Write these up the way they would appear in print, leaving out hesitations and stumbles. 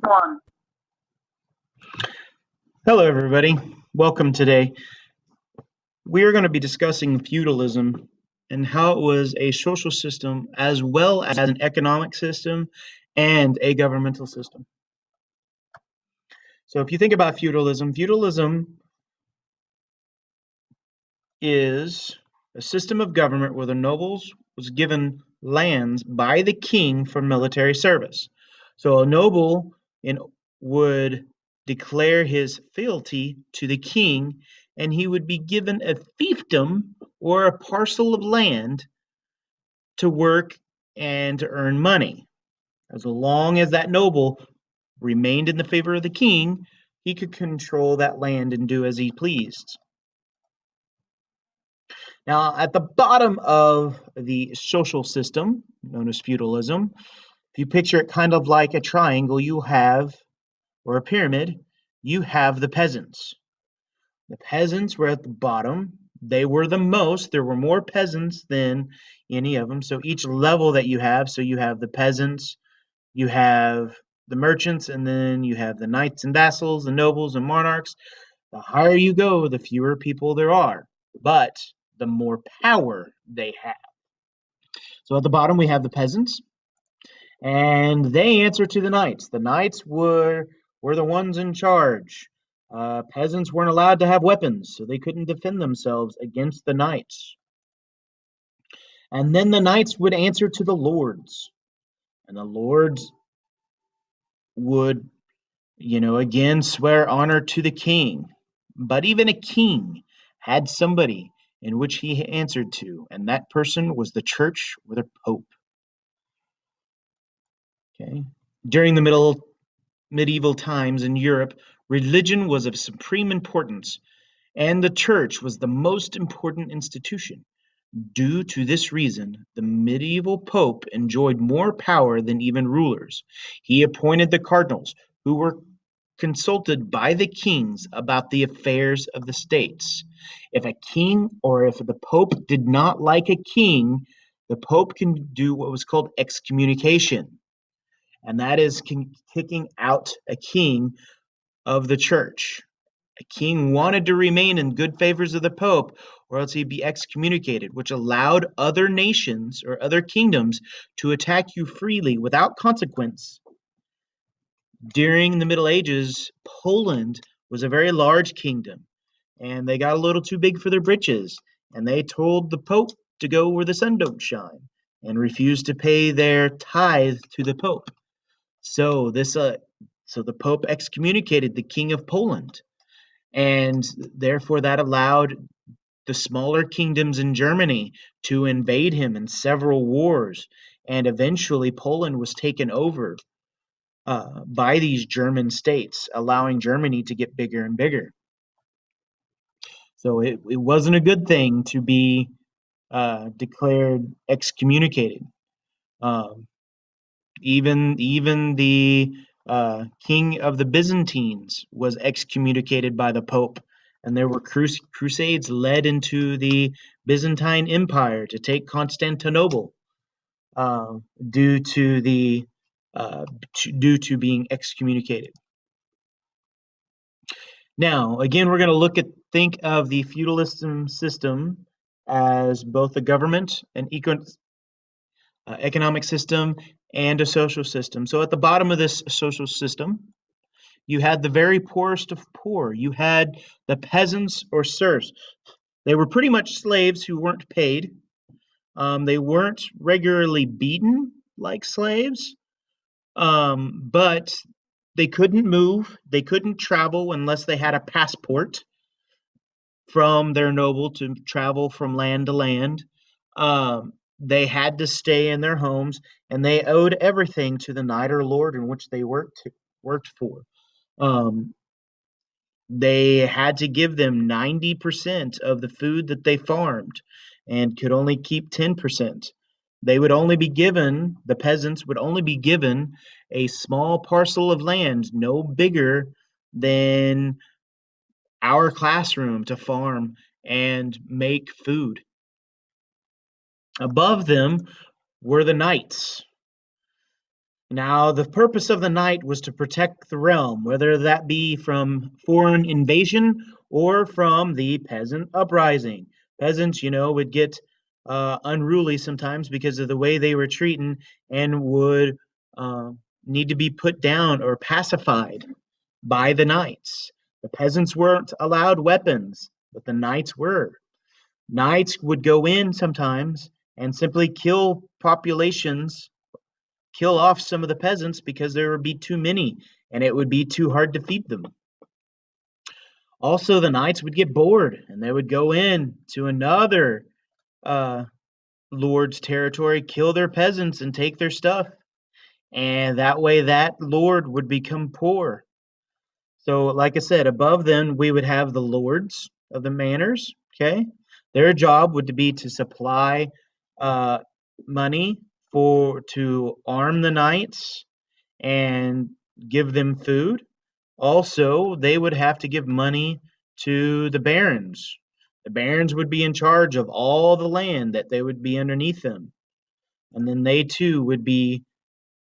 one. Hello, everybody. Welcome today. We are going to be discussing feudalism and how it was a social system as well as an economic system and a governmental system. So, if you think about feudalism, feudalism is a system of government where the nobles was given lands by the king for military service. So, a noble would declare his fealty to the king, and he would be given a fiefdom or a parcel of land to work and to earn money. As long as that noble remained in the favor of the king, he could control that land and do as he pleased. Now, at the bottom of the social system, known as feudalism, if you picture it kind of like a triangle, or a pyramid, you have the peasants. The peasants were at the bottom. They were the most. There were more peasants than any of them. So each level that you have, so you have the peasants, you have the merchants, and then you have the knights and vassals, the nobles and monarchs. The higher you go, the fewer people there are, but the more power they have. So at the bottom, we have the peasants, and they answer to the knights. The knights were the ones in charge. Peasants weren't allowed to have weapons, so they couldn't defend themselves against the knights. And then the knights would answer to the lords, and the lords would, again swear honor to the king. But even a king had somebody in which he answered to, and that person was the church or the pope. Okay. During the medieval times in Europe, religion was of supreme importance, and the church was the most important institution. Due to this reason, the medieval pope enjoyed more power than even rulers. He appointed the cardinals, who were consulted by the kings about the affairs of the states. If a king or if the pope did not like a king, the pope can do what was called excommunication, and that is kicking out a king of the church. A king wanted to remain in good favors of the pope, or else he'd be excommunicated, which allowed other nations or other kingdoms to attack you freely without consequence. During the Middle Ages, Poland was a very large kingdom, and they got a little too big for their britches, and they told the pope to go where the sun don't shine, and refused to pay their tithe to the pope. So the Pope excommunicated the King of Poland, and therefore that allowed the smaller kingdoms in Germany to invade him in several wars, and eventually Poland was taken over by these German states, allowing Germany to get bigger and bigger. So it wasn't a good thing to be declared excommunicated. Even the king of the Byzantines was excommunicated by the Pope, and there were crusades led into the Byzantine Empire to take Constantinople due to being excommunicated. Now, again, we're going to think of the feudalism system as both a government, an economic system, and a social system. So at the bottom of this social system, you had the very poorest of poor. You had the peasants or serfs. They were pretty much slaves who weren't paid. They weren't regularly beaten like slaves, but they couldn't move. They couldn't travel unless they had a passport from their noble to travel from land to land. They had to stay in their homes, and they owed everything to the knight or lord in which they worked for. They had to give them 90% of the food that they farmed and could only keep 10%. The peasants would only be given a small parcel of land, no bigger than our classroom, to farm and make food. Above them were the knights. Now, the purpose of the Knight was to protect the realm, whether that be from foreign invasion or from the peasant uprising. Peasants, would get unruly sometimes because of the way they were treated and would uh, need to be put down or pacified by the knights. The peasants weren't allowed weapons, but the knights were. Knights would go in sometimes and simply kill off some of the peasants because there would be too many and it would be too hard to feed them. Also, the knights would get bored and they would go in to another uh, lord's territory, kill their peasants, and take their stuff. And that way, that lord would become poor. So, like I said, above them, we would have the lords of the manors. Okay. Their job would be to supply uh, money to arm the knights and give them food. Also, they would have to give money to the barons. The barons would be in charge of all the land that they would be underneath them. And then they too would be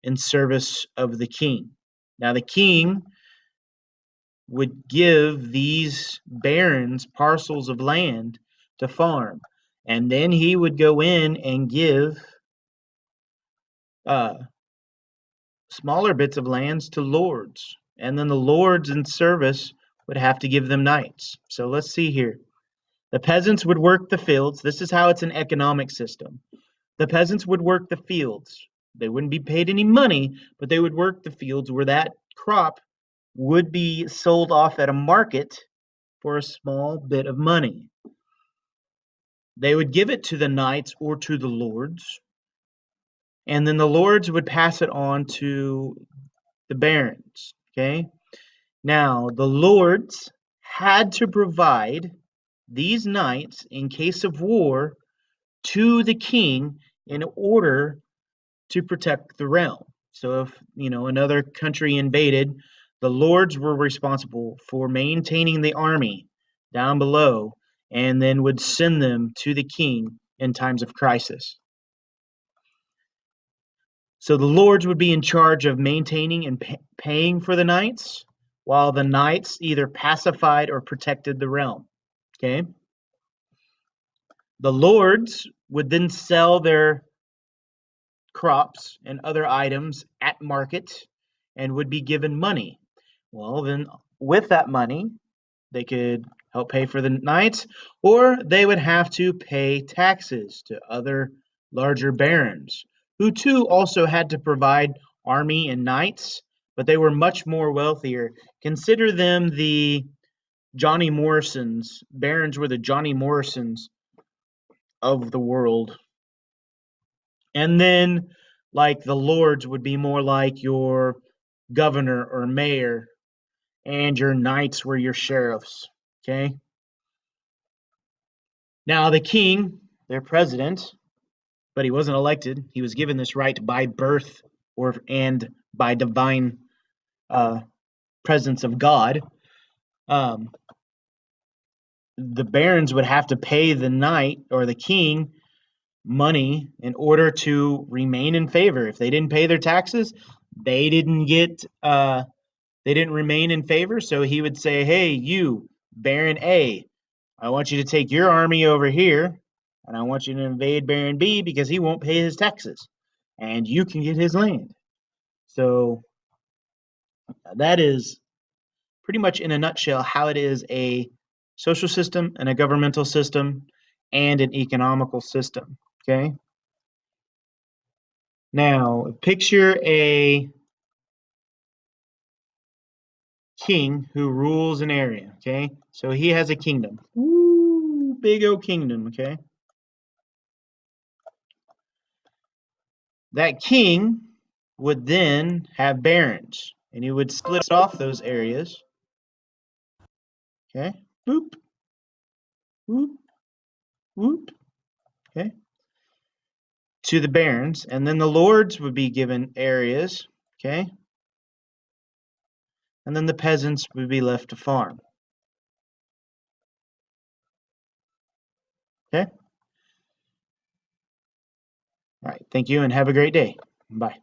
in service of the king. Now, the king would give these barons parcels of land to farm. And then he would go in and give uh, smaller bits of lands to lords. And then the lords in service would have to give them knights. So let's see here. The peasants would work the fields. This is how it's an economic system. The peasants would work the fields. They wouldn't be paid any money, but they would work the fields where that crop would be sold off at a market for a small bit of money. They would give it to the knights or to the lords, and then the lords would pass it on to the barons. Okay. Now, the lords had to provide these knights in case of war to the king in order to protect the realm. So if, another country invaded, the lords were responsible for maintaining the army down below and then would send them to the king in times of crisis. So the lords would be in charge of maintaining and paying for the knights, while the knights either pacified or protected the realm. Okay. The lords would then sell their crops and other items at market and would be given money. Well, then with that money, they could help pay for the knights, or they would have to pay taxes to other larger barons, who too also had to provide army and knights, but they were much more wealthier. Consider them the Johnny Morrisons. Barons were the Johnny Morrisons of the world. And then, like, the lords would be more like your governor or mayor, and your knights were your sheriffs. Okay. Now, the king, their president, but he wasn't elected. He was given this right by birth and by divine presence of God. Um, the barons would have to pay the knight or the king money in order to remain in favor. If they didn't pay their taxes, they didn't remain in favor. So he would say, "Hey, you, Baron A, I want you to take your army over here, and I want you to invade Baron B because he won't pay his taxes, and you can get his land." So that is pretty much in a nutshell how it is a social system and a governmental system and an economical system. Okay. Now, picture a king who rules an area. Okay. So he has a kingdom. Woo, big old kingdom. Okay. That king would then have barons, and he would split off those areas. Okay. Boop. Whoop. Whoop. Okay. To the barons, and then the lords would be given areas. Okay. And then the peasants would be left to farm. Okay. All right. Thank you and have a great day. Bye.